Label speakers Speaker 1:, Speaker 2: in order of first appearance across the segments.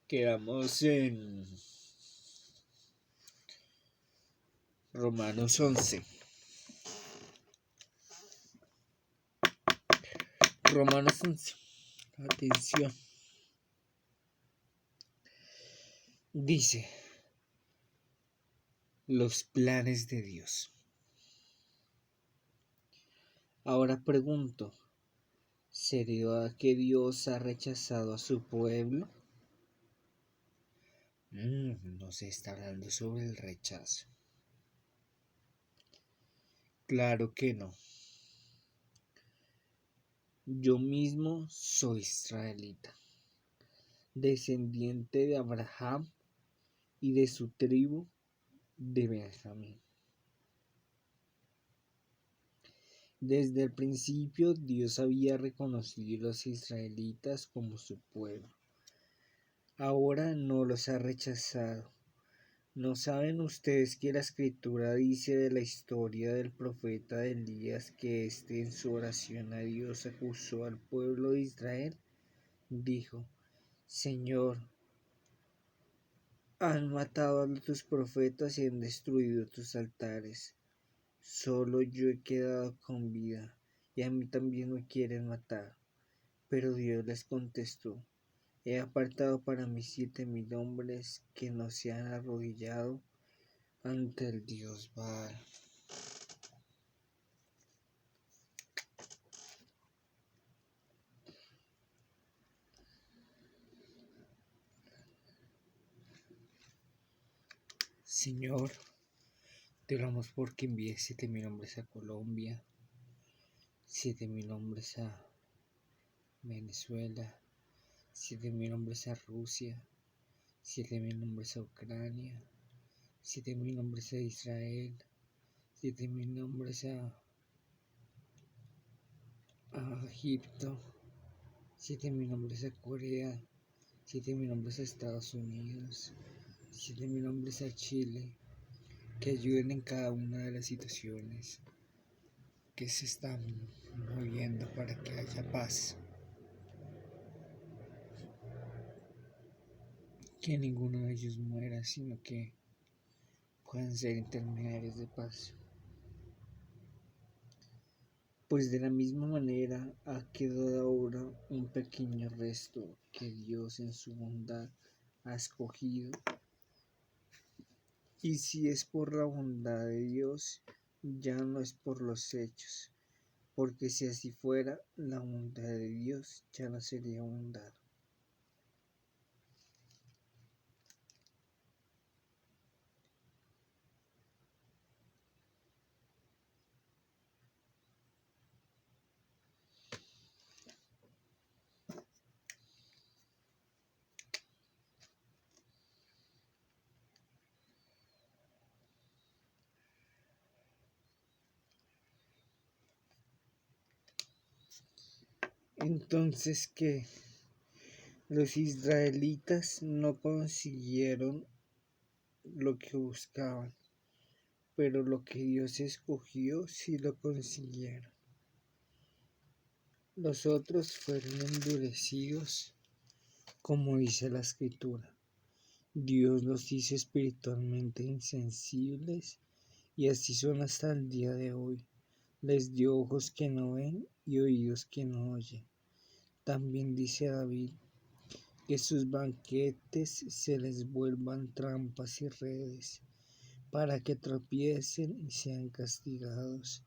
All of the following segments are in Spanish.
Speaker 1: Quedamos en Romanos 11. Romanos 11. Atención. Dice, los planes de Dios. Ahora pregunto, ¿será que Dios ha rechazado a su pueblo? No se está hablando sobre el rechazo. Claro que no. Yo mismo soy israelita, descendiente de Abraham y de su tribu de Benjamín. Desde el principio Dios había reconocido a los israelitas como su pueblo. Ahora no los ha rechazado. ¿No saben ustedes que la Escritura dice de la historia del profeta Elías que éste en su oración a Dios acusó al pueblo de Israel? Dijo, Señor, han matado a tus profetas y han destruido tus altares. Solo yo he quedado con vida y a mí también me quieren matar. Pero Dios les contestó, he apartado para mí 7,000 hombres que no se han arrodillado ante el Dios Baal. Señor, te oramos porque envíes 7,000 hombres a Colombia, 7,000 hombres a Venezuela, 7,000 hombres a Rusia, 7,000 hombres a Ucrania, 7,000 hombres a Israel, 7,000 hombres a Egipto, 7,000 hombres a Corea, 7,000 hombres a Estados Unidos, 7,000 hombres a Chile, que ayuden en cada una de las situaciones que se están moviendo para que haya paz. Que ninguno de ellos muera, sino que puedan ser intermediarios de paz. Pues de la misma manera ha quedado ahora un pequeño resto que Dios en su bondad ha escogido. Y si es por la bondad de Dios, ya no es por los hechos, porque si así fuera, la bondad de Dios ya no sería bondad. Entonces, ¿qué? Los israelitas no consiguieron lo que buscaban, pero lo que Dios escogió sí lo consiguieron. Los otros fueron endurecidos, como dice la Escritura. Dios los hizo espiritualmente insensibles y así son hasta el día de hoy. Les dio ojos que no ven y oídos que no oyen. También dice David, que sus banquetes se les vuelvan trampas y redes, para que tropiecen y sean castigados,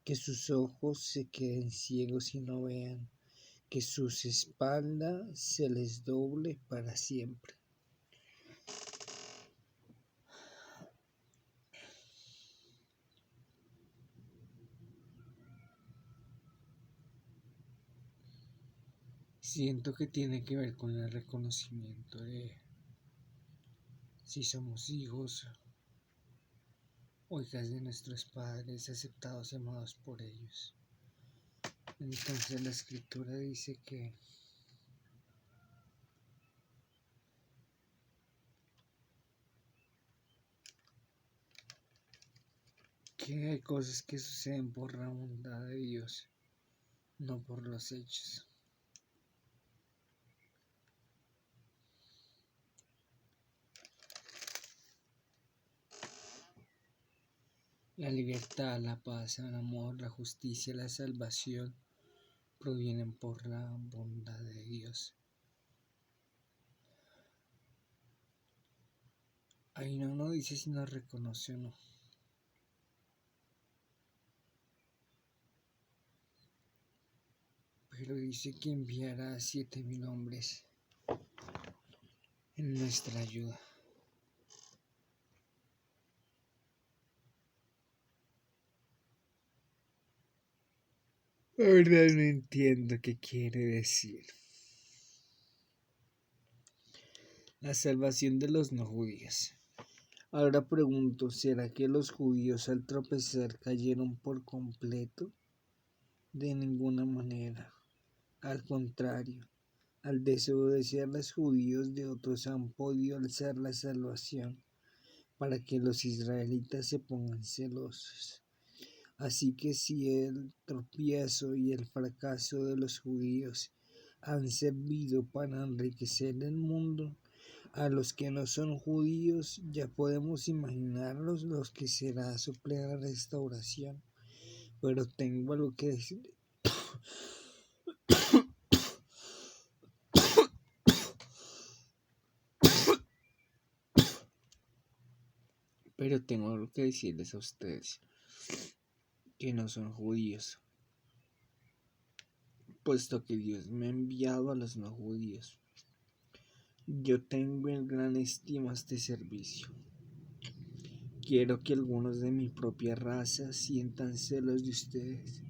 Speaker 1: que sus ojos se queden ciegos y no vean, que sus espaldas se les doble para siempre. Siento que tiene que ver con el reconocimiento de si somos hijos o hijas de nuestros padres, aceptados y amados por ellos. Entonces la Escritura dice que hay cosas que suceden por la bondad de Dios, no por los hechos. La libertad, la paz, el amor, la justicia y la salvación provienen por la bondad de Dios. Ahí no dice si nos reconoce o no. Pero dice que enviará a 7,000 hombres en nuestra ayuda. La verdad no entiendo qué quiere decir. La salvación de los no judíos. Ahora pregunto, ¿será que los judíos al tropezar cayeron por completo? De ninguna manera. Al contrario, al desobedecer a los judíos de otros han podido alzar la salvación para que los israelitas se pongan celosos. Así que si el tropiezo y el fracaso de los judíos han servido para enriquecer el mundo, a los que no son judíos ya podemos imaginarnos los que será su plena restauración. Pero tengo algo que decir. Pero tengo algo que decirles a ustedes, que no son judíos, puesto que Dios me ha enviado a los no judíos. Yo tengo en gran estima este servicio. Quiero que algunos de mi propia raza sientan celos de ustedes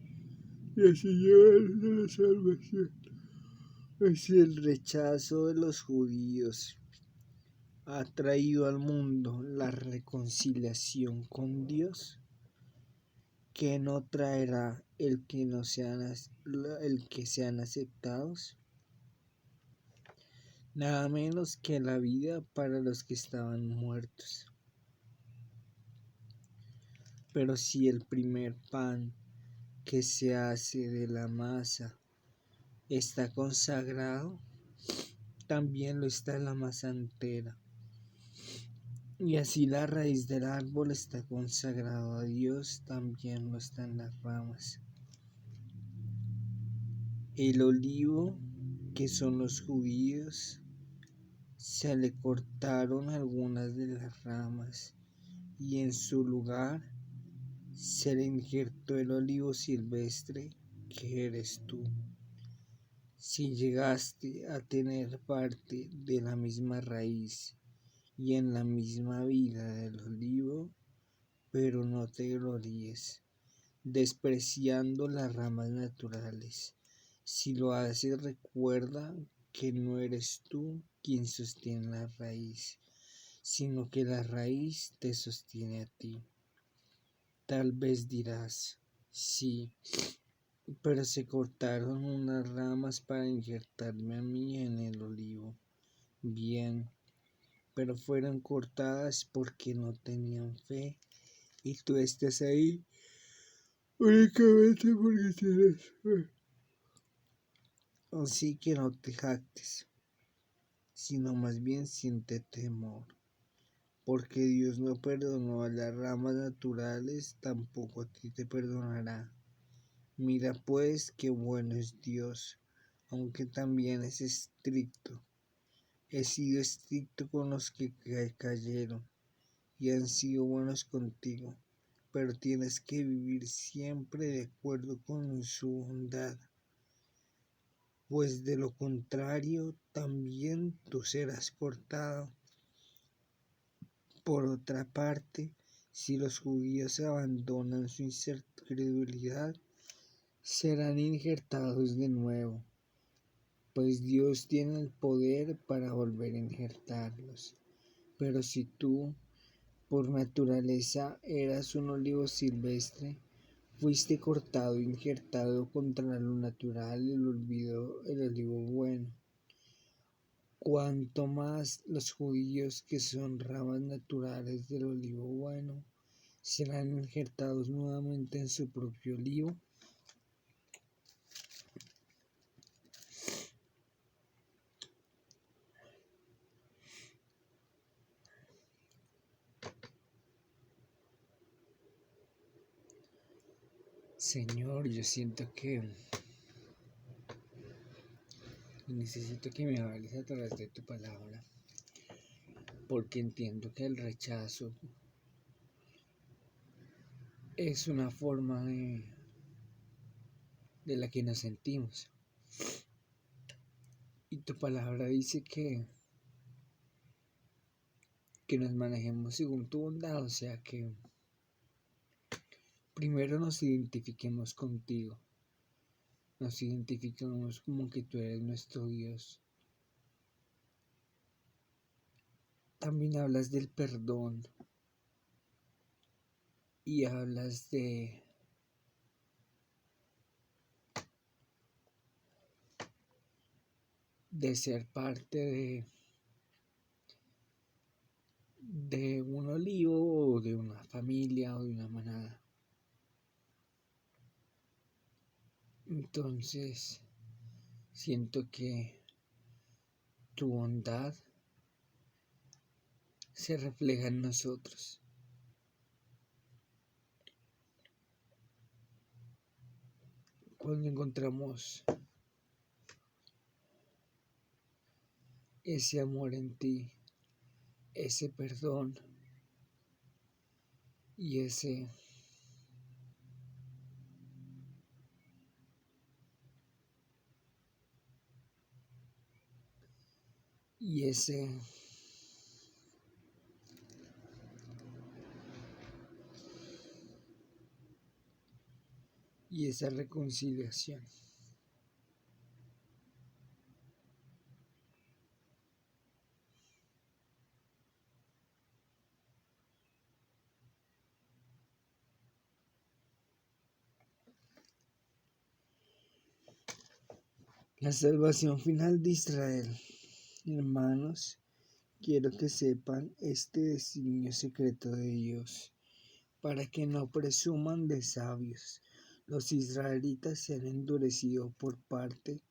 Speaker 1: y así llevarlos a la salvación. Si el rechazo de los judíos ha traído al mundo la reconciliación con Dios, ¿qué no traerá el que sean aceptados? Nada menos que la vida para los que estaban muertos. Pero si el primer pan que se hace de la masa está consagrado, también lo está la masa entera. Y así la raíz del árbol está consagrado a Dios, también lo están las ramas. El olivo, que son los judíos, se le cortaron algunas de las ramas y en su lugar se le injertó el olivo silvestre, que eres tú. Si llegaste a tener parte de la misma raíz y en la misma vida del olivo, pero no te gloríes, despreciando las ramas naturales. Si lo haces, recuerda que no eres tú quien sostiene la raíz, sino que la raíz te sostiene a ti. Tal vez dirás, sí, pero se cortaron unas ramas para injertarme a mí en el olivo. Bien, pero fueron cortadas porque no tenían fe y tú estás ahí únicamente porque tienes fe. Así que no te jactes, sino más bien siente temor, porque Dios no perdonó a las ramas naturales, tampoco a ti te perdonará. Mira pues qué bueno es Dios, aunque también es estricto. He sido estricto con los que cayeron y han sido buenos contigo, pero tienes que vivir siempre de acuerdo con su bondad, pues de lo contrario también tú serás cortado. Por otra parte, si los judíos abandonan su incredulidad, serán injertados de nuevo, pues Dios tiene el poder para volver a injertarlos. Pero si tú, por naturaleza, eras un olivo silvestre, fuiste cortado e injertado contra lo natural, el olivo bueno. Cuanto más los judíos, que son ramas naturales del olivo bueno, serán injertados nuevamente en su propio olivo. Señor, yo siento que necesito que me hables a través de tu palabra, porque entiendo que el rechazo es una forma de la que nos sentimos. Y tu palabra dice que nos manejemos según tu bondad, o sea que primero nos identifiquemos contigo, nos identificamos como que tú eres nuestro Dios. También hablas del perdón y hablas de ser parte de un olivo o de una familia o de una manada. Entonces, siento que tu bondad se refleja en nosotros. Cuando encontramos ese amor en ti, ese perdón y y ese y esa reconciliación. La salvación final de Israel. Hermanos, quiero que sepan este designio secreto de Dios, para que no presuman de sabios. Los israelitas se han endurecido por parte,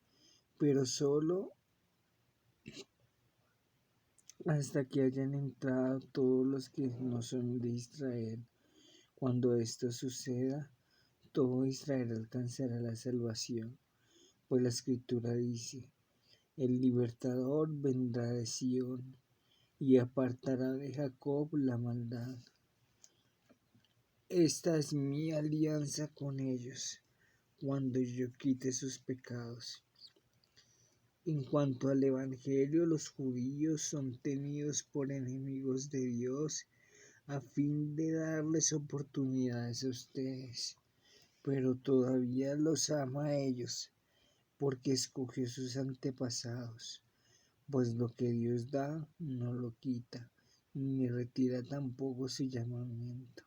Speaker 1: pero solo hasta que hayan entrado todos los que no son de Israel. Cuando esto suceda, todo Israel alcanzará la salvación, pues la Escritura dice: el libertador vendrá de Sión y apartará de Jacob la maldad. Esta es mi alianza con ellos, cuando yo quite sus pecados. En cuanto al Evangelio, los judíos son tenidos por enemigos de Dios a fin de darles oportunidades a ustedes, pero todavía los ama a ellos, porque escogió sus antepasados, pues lo que Dios da no lo quita, ni retira tampoco su llamamiento.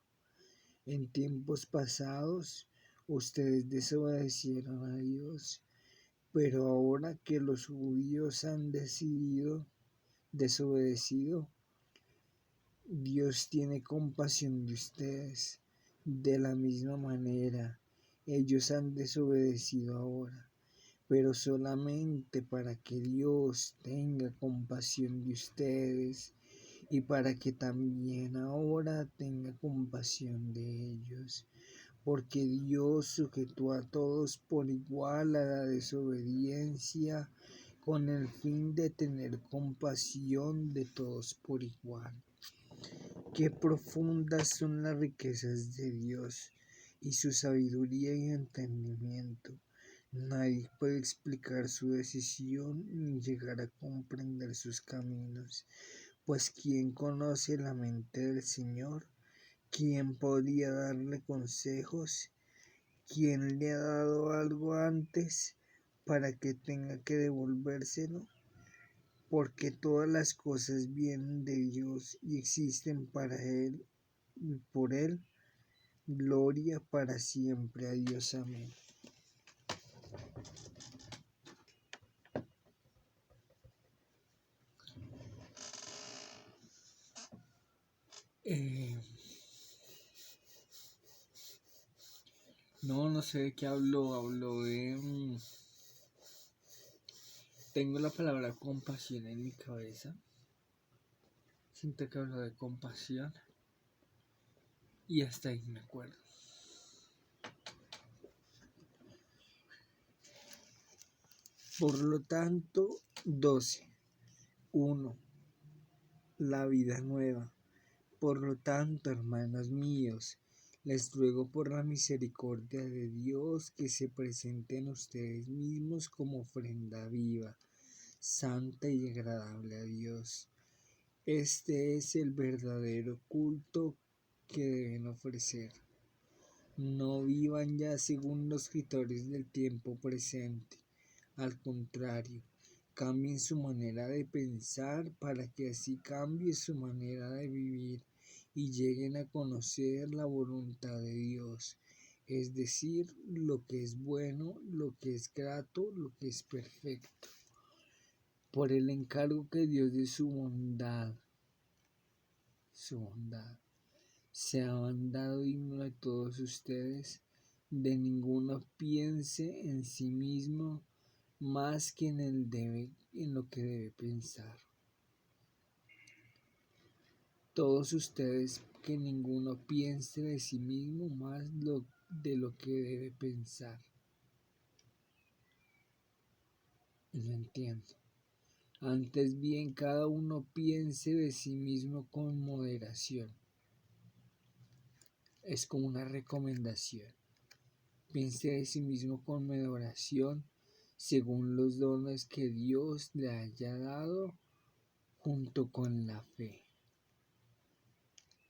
Speaker 1: En tiempos pasados ustedes desobedecieron a Dios, pero ahora que los judíos han desobedecido, Dios tiene compasión de ustedes. De la misma manera, ellos han desobedecido ahora, pero solamente para que Dios tenga compasión de ustedes y para que también ahora tenga compasión de ellos, porque Dios sujetó a todos por igual a la desobediencia, con el fin de tener compasión de todos por igual. Qué profundas son las riquezas de Dios y su sabiduría y entendimiento. Nadie puede explicar su decisión ni llegar a comprender sus caminos, pues ¿quién conoce la mente del Señor? ¿Quién podría darle consejos? ¿Quién le ha dado algo antes para que tenga que devolvérselo? Porque todas las cosas vienen de Dios y existen para Él y por Él. Gloria para siempre a Dios. Amén. No sé de qué hablo de... Tengo la palabra compasión en mi cabeza. Siento que hablo de compasión y hasta ahí me acuerdo. Por lo tanto, 12:1. La vida nueva. Por lo tanto, hermanos míos, les ruego por la misericordia de Dios que se presenten ustedes mismos como ofrenda viva, santa y agradable a Dios. Este es el verdadero culto que deben ofrecer. No vivan ya según los escritores del tiempo presente. Al contrario, cambien su manera de pensar para que así cambie su manera de vivir y lleguen a conocer la voluntad de Dios, es decir, lo que es bueno, lo que es grato, lo que es perfecto. Por el encargo que Dios de su bondad se ha mandado digno de todos ustedes, de ninguno piense en sí mismo más que en lo que debe pensar. Todos ustedes, que ninguno piense de sí mismo más de lo que debe pensar. No entiendo. Antes bien, cada uno piense de sí mismo con moderación. Es como una recomendación. Piense de sí mismo con moderación, según los dones que Dios le haya dado, junto con la fe.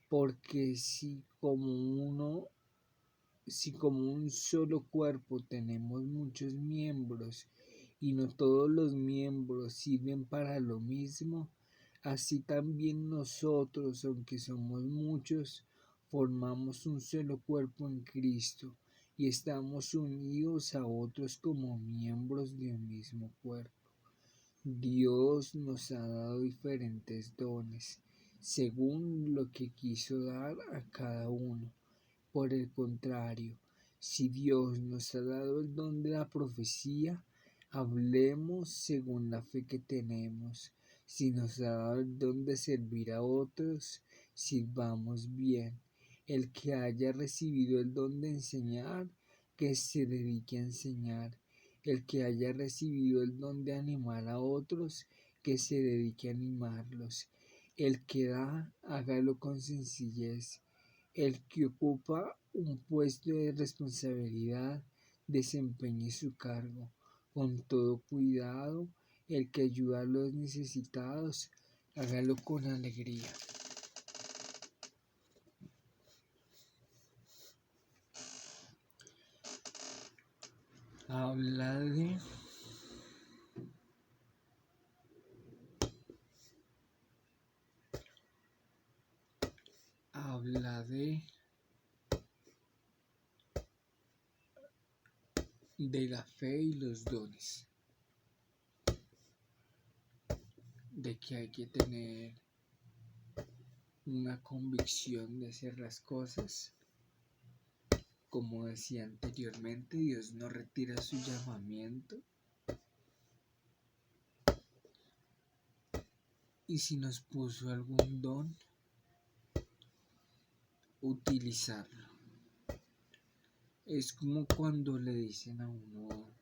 Speaker 1: Porque si como un solo cuerpo tenemos muchos miembros y no todos los miembros sirven para lo mismo, así también nosotros, aunque somos muchos, formamos un solo cuerpo en Cristo y estamos unidos a otros como miembros de un mismo cuerpo. Dios nos ha dado diferentes dones, según lo que quiso dar a cada uno. Por el contrario, si Dios nos ha dado el don de la profecía, hablemos según la fe que tenemos. Si nos ha dado el don de servir a otros, sirvamos bien. El que haya recibido el don de enseñar, que se dedique a enseñar. El que haya recibido el don de animar a otros, que se dedique a animarlos. El que da, hágalo con sencillez. El que ocupa un puesto de responsabilidad, desempeñe su cargo con todo cuidado. El que ayuda a los necesitados, hágalo con alegría. Habla de la fe y los dones, de que hay que tener una convicción de hacer las cosas. Como decía anteriormente, Dios no retira su llamamiento. Y si nos puso algún don, utilizarlo. Es como cuando le dicen a uno, o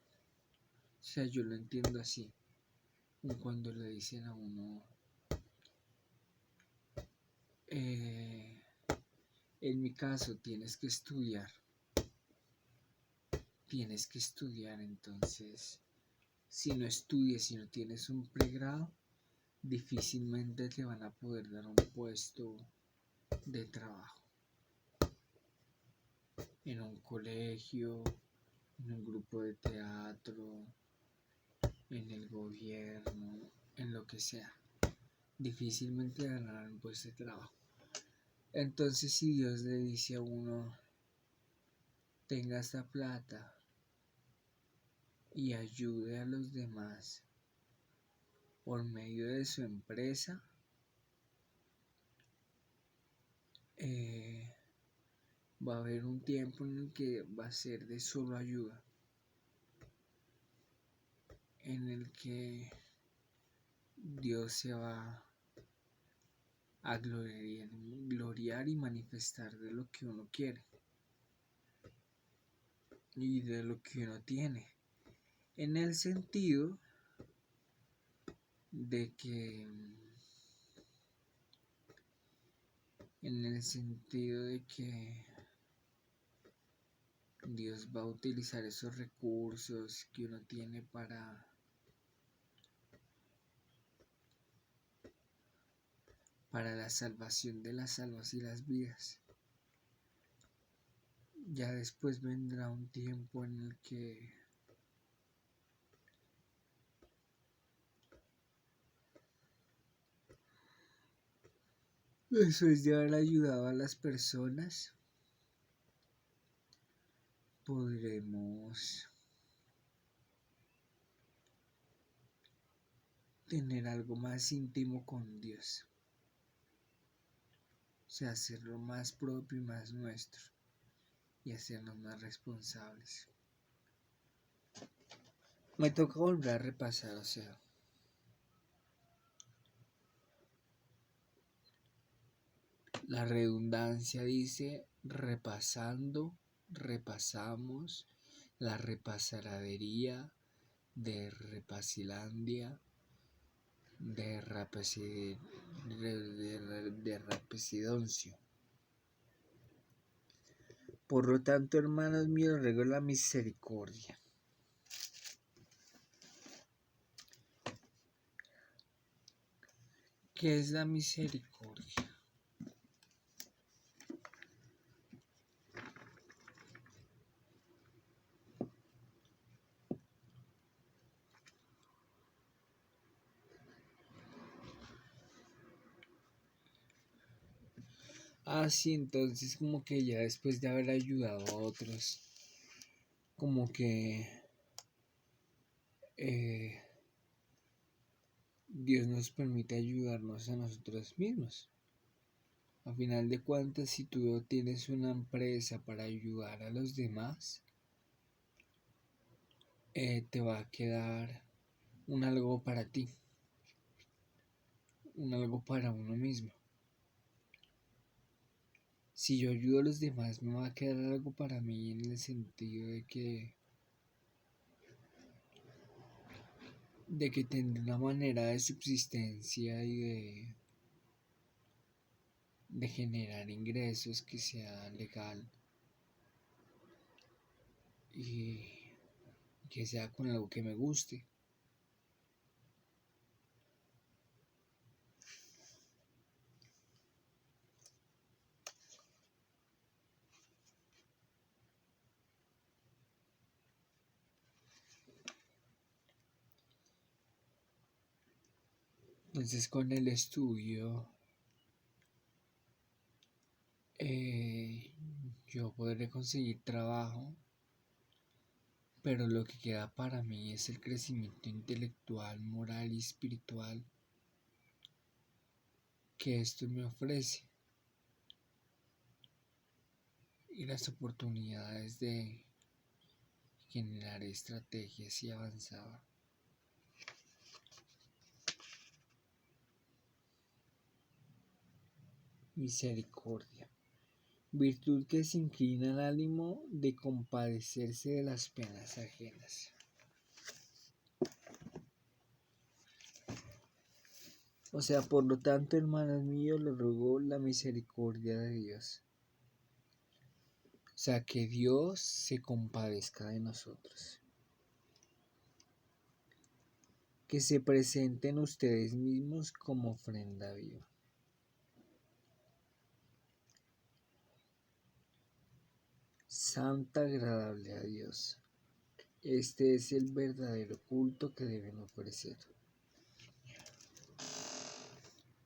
Speaker 1: sea, yo lo entiendo así, como cuando le dicen a uno, en mi caso tienes que estudiar, entonces si no estudias, si no tienes un pregrado, difícilmente te van a poder dar un puesto de trabajo en un colegio, en un grupo de teatro, en el gobierno, en lo que sea. Difícilmente ganarán un puesto de trabajo. Entonces, si Dios le dice a uno, tenga esta plata y ayude a los demás por medio de su empresa, va a haber un tiempo en el que va a ser de solo ayuda, en el que Dios se va a gloriar y manifestar de lo que uno quiere y de lo que uno tiene. en el sentido de que Dios va a utilizar esos recursos que uno tiene para la salvación de las almas y las vidas. Ya después vendrá un tiempo en el que después de haber ayudado a las personas, podremos tener algo más íntimo con Dios. O sea, hacerlo más propio y más nuestro. Y hacernos más responsables. Me toca volver a repasar, o sea. La redundancia dice repasando, repasamos, la repasaradería de Repasilandia, de Rapesidoncio. Por lo tanto, hermanos míos, ruego la misericordia. ¿Qué es la misericordia? Sí, entonces como que ya después de haber ayudado a otros, como que Dios nos permite ayudarnos a nosotros mismos. A final de cuentas, si tú tienes una empresa para ayudar a los demás, te va a quedar un algo para ti, un algo para uno mismo. Si yo ayudo a los demás, me va a quedar algo para mí, en el sentido de que tendré una manera de subsistencia y de generar ingresos que sea legal y que sea con algo que me guste. Entonces con el estudio yo podré conseguir trabajo, pero lo que queda para mí es el crecimiento intelectual, moral y espiritual que esto me ofrece y las oportunidades de generar estrategias y avanzar. Misericordia, virtud que se inclina al ánimo de compadecerse de las penas ajenas. O sea, por lo tanto, hermanos míos, les ruego la misericordia de Dios. O sea, que Dios se compadezca de nosotros. Que se presenten ustedes mismos como ofrenda viva. Santa, agradable a Dios. Este es el verdadero culto que deben ofrecer.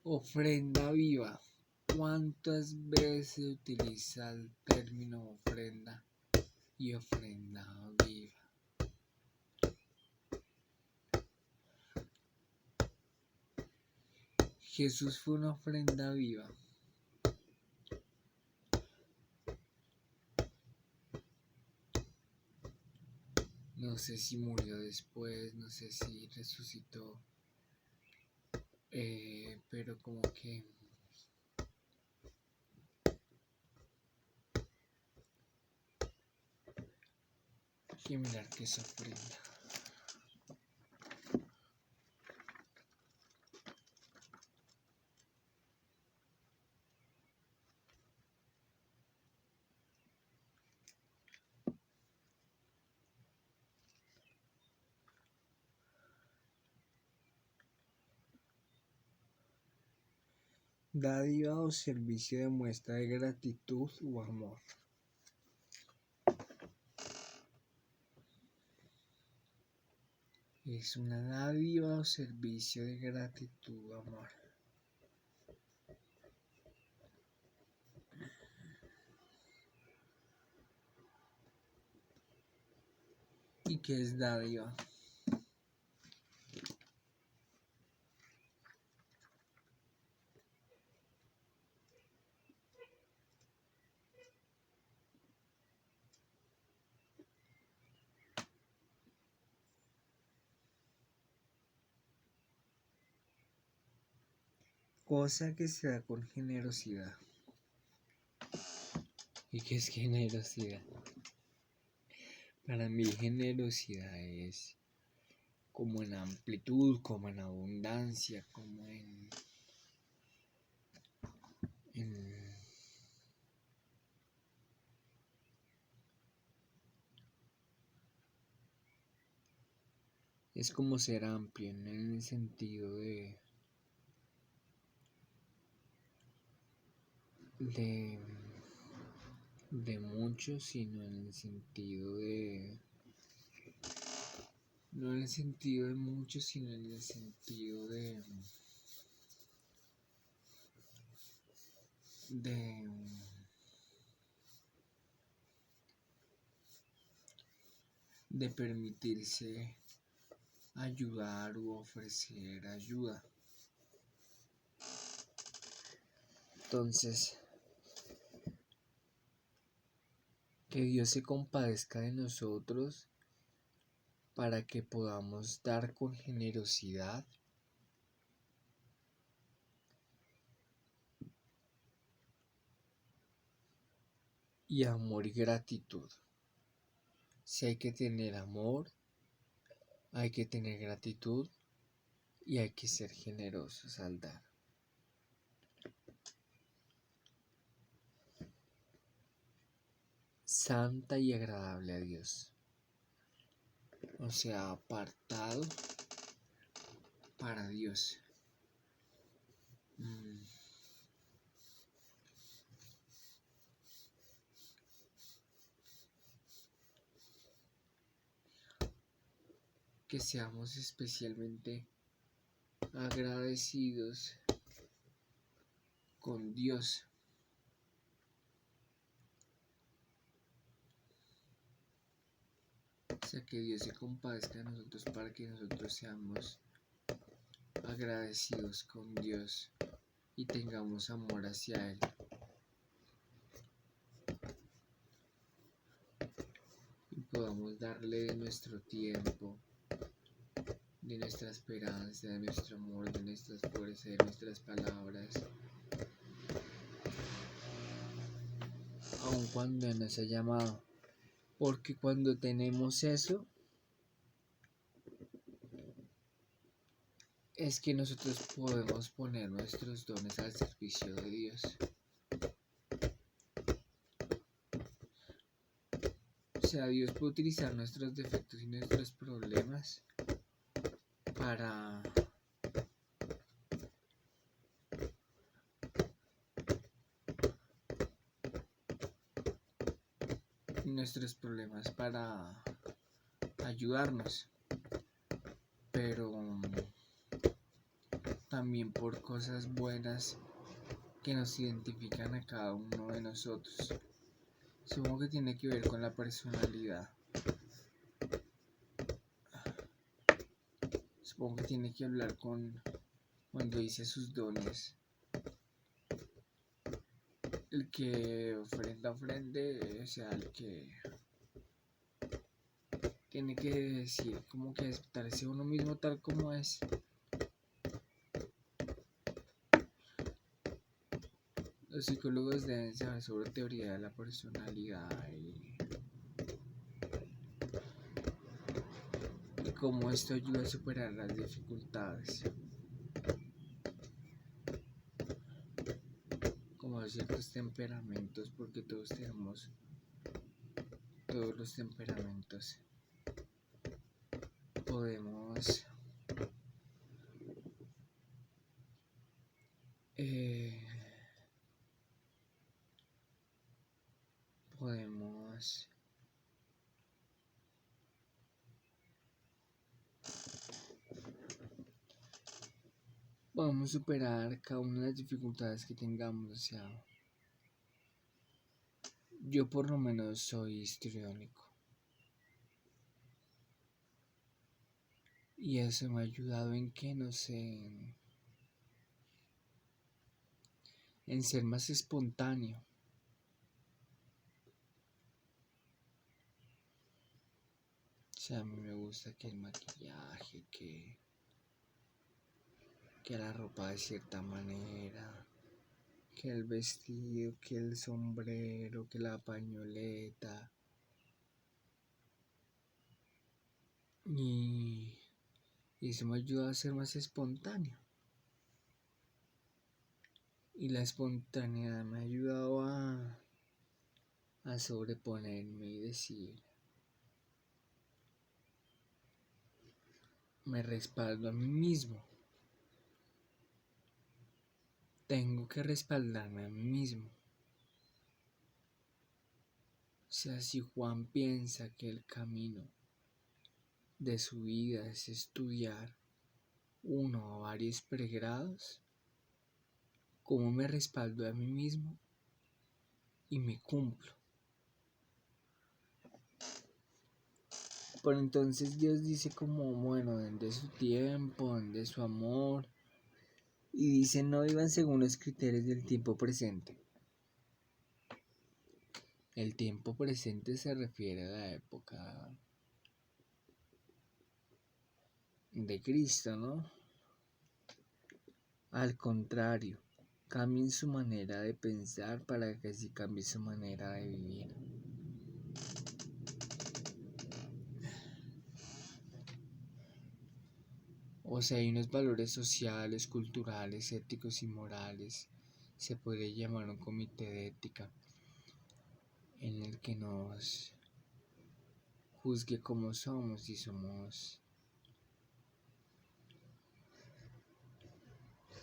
Speaker 1: Ofrenda viva. ¿Cuántas veces se utiliza el término ofrenda y ofrenda viva? Jesús fue una ofrenda viva. No sé si murió después, no sé si resucitó, pero como que hay que mirar que es ofrenda. Dádiva o servicio de muestra de gratitud o amor. Es una dádiva o servicio de gratitud o amor. ¿Y qué es dádiva? Cosa que se da con generosidad. ¿Y qué es generosidad? Para mí generosidad es como en amplitud, como en abundancia, como es como ser amplio, no en el sentido de, de mucho, sino en el sentido no en el sentido de mucho, sino en el sentido de permitirse ayudar u ofrecer ayuda. Entonces, que Dios se compadezca de nosotros para que podamos dar con generosidad y amor y gratitud. Si hay que tener amor, hay que tener gratitud y hay que ser generosos al dar. Santa y agradable a Dios. O sea, apartado para Dios. Que seamos especialmente agradecidos con Dios. O sea, que Dios se compadezca de nosotros para que nosotros seamos agradecidos con Dios y tengamos amor hacia Él. Y podamos darle de nuestro tiempo, de nuestra esperanza, de nuestro amor, de nuestras fuerzas, de nuestras palabras, aun cuando nos ha llamado. Porque cuando tenemos eso, es que nosotros podemos poner nuestros dones al servicio de Dios. O sea, Dios puede utilizar nuestros defectos y nuestros problemas para ayudarnos, pero también por cosas buenas que nos identifican a cada uno de nosotros. Supongo que tiene que ver con la personalidad. Supongo que tiene que hablar con cuando dice sus dones. El que ofrenda, o sea, el que tiene que decir, como que aceptarse uno mismo tal como es. Los psicólogos deben saber sobre teoría de la personalidad y cómo esto ayuda a superar las dificultades. Como ciertos temperamentos, porque todos tenemos todos los temperamentos. Podemos podemos superar cada una de las dificultades que tengamos. O sea, yo por lo menos soy histriónico y eso me ha ayudado en que, no sé, en ser más espontáneo. O sea, a mí me gusta que el maquillaje, que la ropa de cierta manera, que el vestido, que el sombrero, que la pañoleta. Y eso me ayuda a ser más espontáneo. Y la espontaneidad me ha ayudado a sobreponerme y decir, me respaldo a mí mismo. Tengo que respaldarme a mí mismo. O sea, si Juan piensa que el camino de su vida es estudiar uno o varios pregrados, ¿cómo me respaldo a mí mismo y me cumplo? Pero entonces Dios dice como, bueno, de su tiempo, de su amor, y dice, no vivan según los criterios del tiempo presente. El tiempo presente se refiere a la época de Cristo, ¿no? Al contrario, cambien su manera de pensar para que así cambie su manera de vivir. O sea, hay unos valores sociales, culturales, éticos y morales. Se puede llamar un comité de ética en el que nos juzgue como somos y somos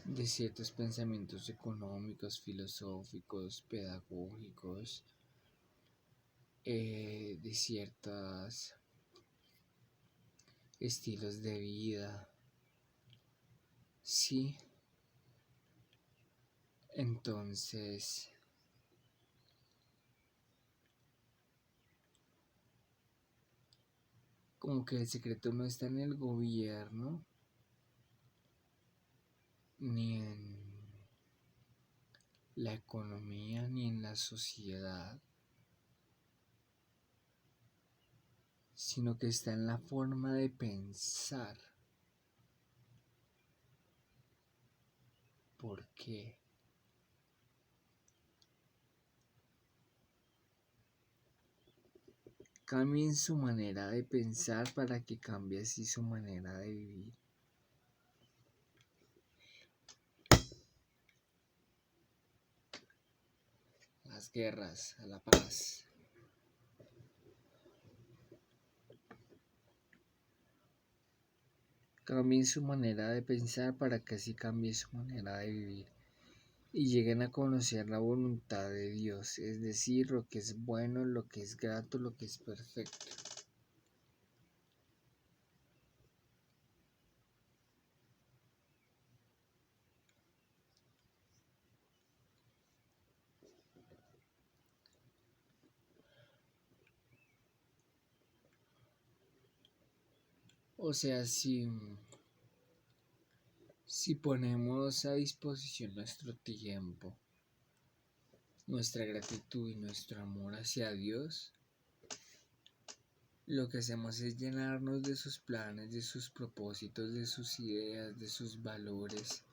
Speaker 1: de ciertos pensamientos económicos, filosóficos, pedagógicos, de ciertos estilos de vida. Sí, entonces como que el secreto no está en el gobierno ni en la economía ni en la sociedad, sino que está en la forma de pensar. ¿Por qué? Cambien su manera de pensar para que cambie así su manera de vivir. Las guerras, a la paz. Cambien su manera de pensar para que así cambie su manera de vivir y lleguen a conocer la voluntad de Dios, es decir, lo que es bueno, lo que es grato, lo que es perfecto. O sea, si ponemos a disposición nuestro tiempo, nuestra gratitud y nuestro amor hacia Dios, lo que hacemos es llenarnos de sus planes, de sus propósitos, de sus ideas, de sus valores.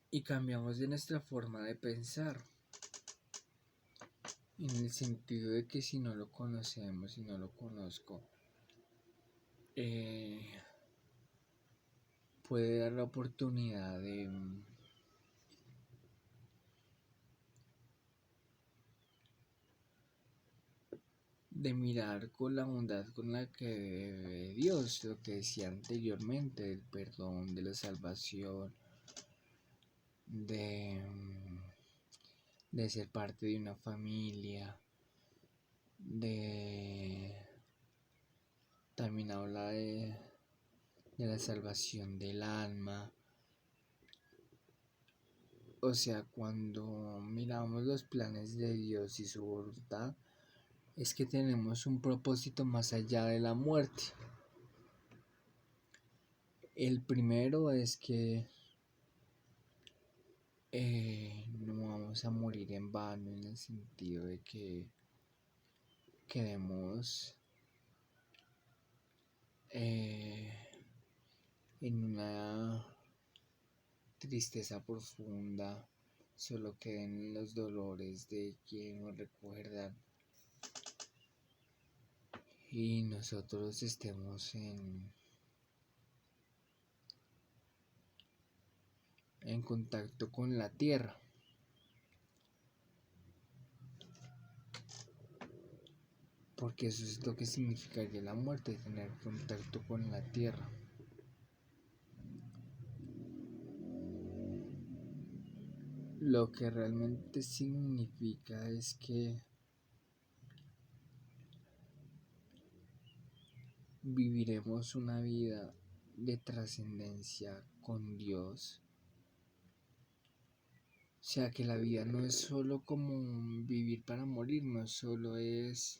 Speaker 1: Y cambiamos de nuestra forma de pensar. En el sentido de que si no lo conocemos, si no lo conozco, puede dar la oportunidad de mirar con la bondad con la que ve Dios, lo que decía anteriormente, del perdón, de la salvación, de de ser parte de una familia, de también habla de la salvación del alma. O sea, cuando miramos los planes de Dios y su voluntad, es que tenemos un propósito más allá de la muerte. El primero es que no vamos a morir en vano, en el sentido de que quedemos en una tristeza profunda, solo queden los dolores de quien nos recuerdan y nosotros estemos en contacto con la tierra. Porque eso es lo que significaría la muerte, tener contacto con la tierra. Lo que realmente significa es que viviremos una vida de trascendencia con Dios. O sea que la vida no es solo como vivir para morir, no solo es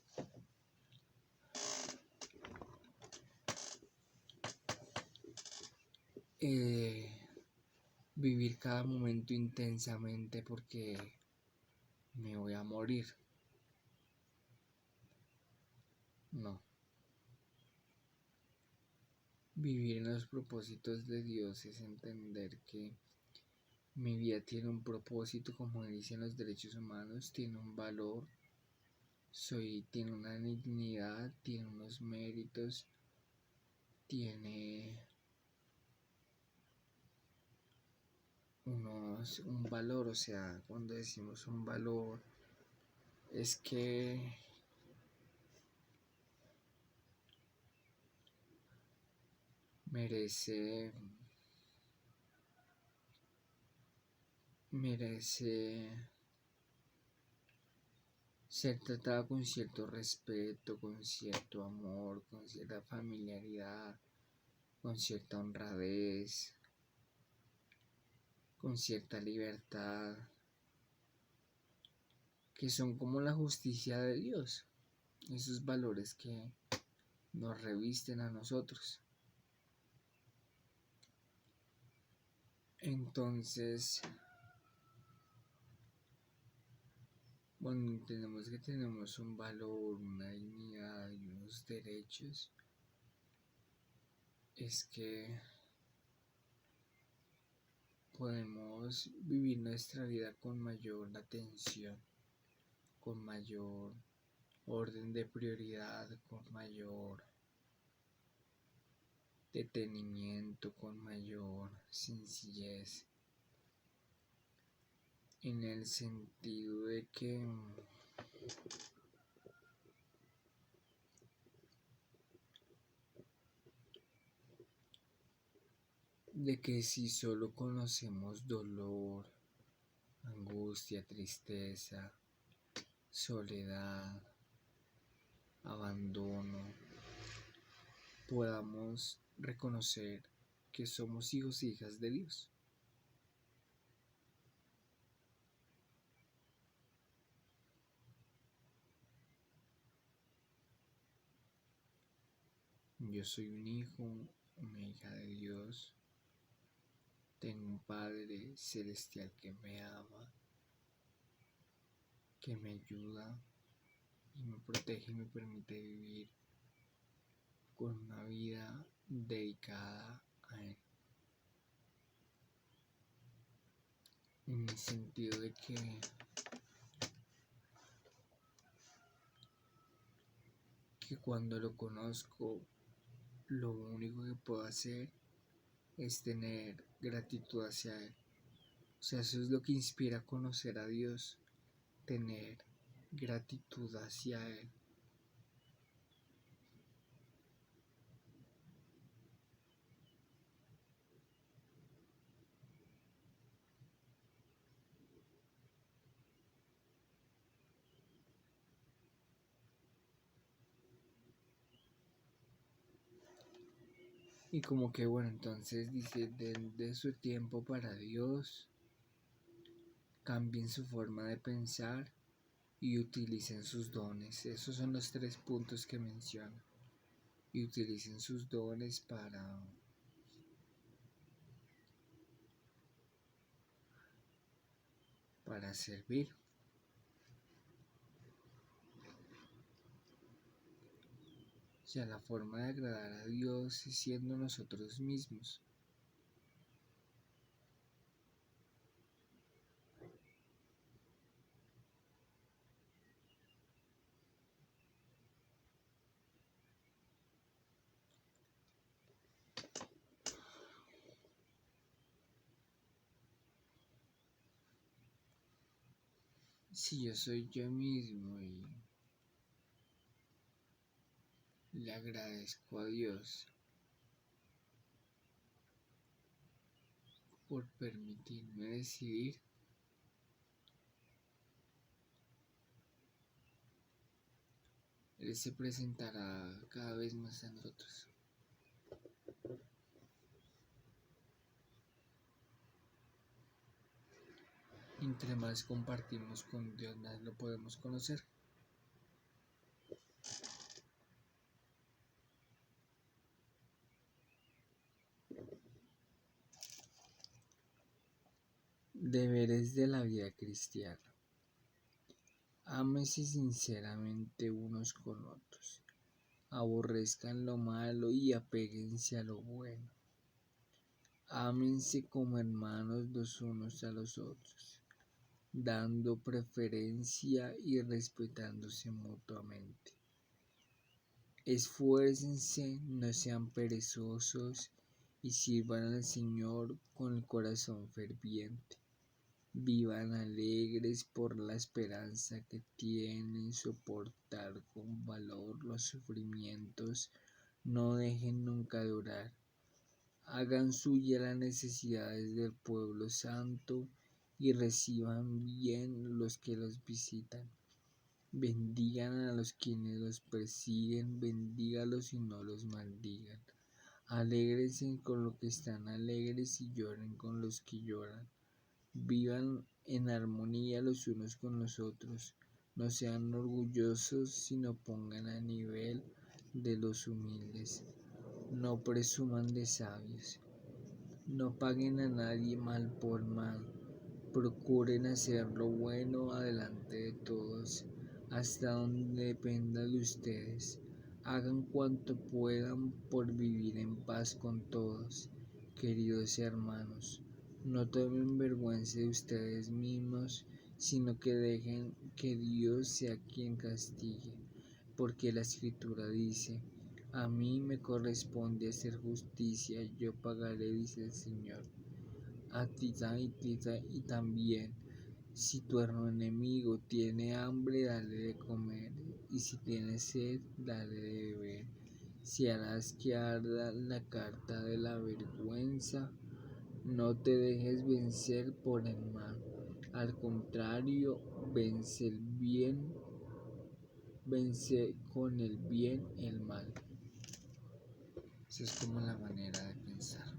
Speaker 1: vivir cada momento intensamente porque me voy a morir. No. Vivir en los propósitos de Dios es entender que mi vida tiene un propósito, como dicen los derechos humanos, tiene un valor, tiene una dignidad, tiene unos méritos, tiene un valor. O sea, cuando decimos un valor, es que merece ser tratada con cierto respeto, con cierto amor, con cierta familiaridad, con cierta honradez, con cierta libertad, que son como la justicia de Dios, esos valores que nos revisten a nosotros. Entonces, cuando entendemos que tenemos un valor, una dignidad y unos derechos, es que podemos vivir nuestra vida con mayor atención, con mayor orden de prioridad, con mayor detenimiento, con mayor sencillez, en el sentido de que si solo conocemos dolor, angustia, tristeza, soledad, abandono, podamos reconocer que somos hijos e hijas de Dios. Yo soy un hijo, una hija de Dios. Tengo un Padre celestial que me ama, que me ayuda y me protege y me permite vivir con una vida dedicada a Él. En el sentido de que cuando lo conozco, lo único que puedo hacer es tener gratitud hacia Él. O sea, eso es lo que inspira a conocer a Dios, tener gratitud hacia Él. Y como que bueno, entonces dice, de su tiempo para Dios, cambien su forma de pensar y utilicen sus dones. Esos son los 3 puntos que menciona. Y utilicen sus dones para servir. O sea, la forma de agradar a Dios es siendo nosotros mismos. Si yo soy yo mismo y le agradezco a Dios por permitirme decidir, Él se presentará cada vez más a nosotros. Entre más compartimos con Dios, más lo podemos conocer. Deberes de la vida cristiana. Ámense sinceramente unos con otros. Aborrezcan lo malo y apéguense a lo bueno. Ámense como hermanos los unos a los otros, dando preferencia y respetándose mutuamente. Esfuércense, no sean perezosos y sirvan al Señor con el corazón ferviente. Vivan alegres por la esperanza que tienen, soportar con valor los sufrimientos, no dejen nunca de orar. Hagan suya las necesidades del pueblo santo y reciban bien los que los visitan. Bendigan a los quienes los persiguen, bendígalos y no los maldigan. Alégrense con los que están alegres y lloren con los que lloran. Vivan en armonía los unos con los otros. No sean orgullosos, sino pongan a nivel de los humildes. No presuman de sabios. No paguen a nadie mal por mal. Procuren hacer lo bueno adelante de todos, hasta donde dependa de ustedes. Hagan cuanto puedan por vivir en paz con todos. Queridos hermanos, no tomen vergüenza de ustedes mismos, sino que dejen que Dios sea quien castigue, porque la Escritura dice: a mí me corresponde hacer justicia, yo pagaré, dice el Señor. A ti y también, si tu enemigo tiene hambre, dale de comer, y si tiene sed, dale de beber. Si harás que arda la carta de la vergüenza, no te dejes vencer por el mal. Al contrario, vence con el bien el mal. Esa es como la manera de pensar.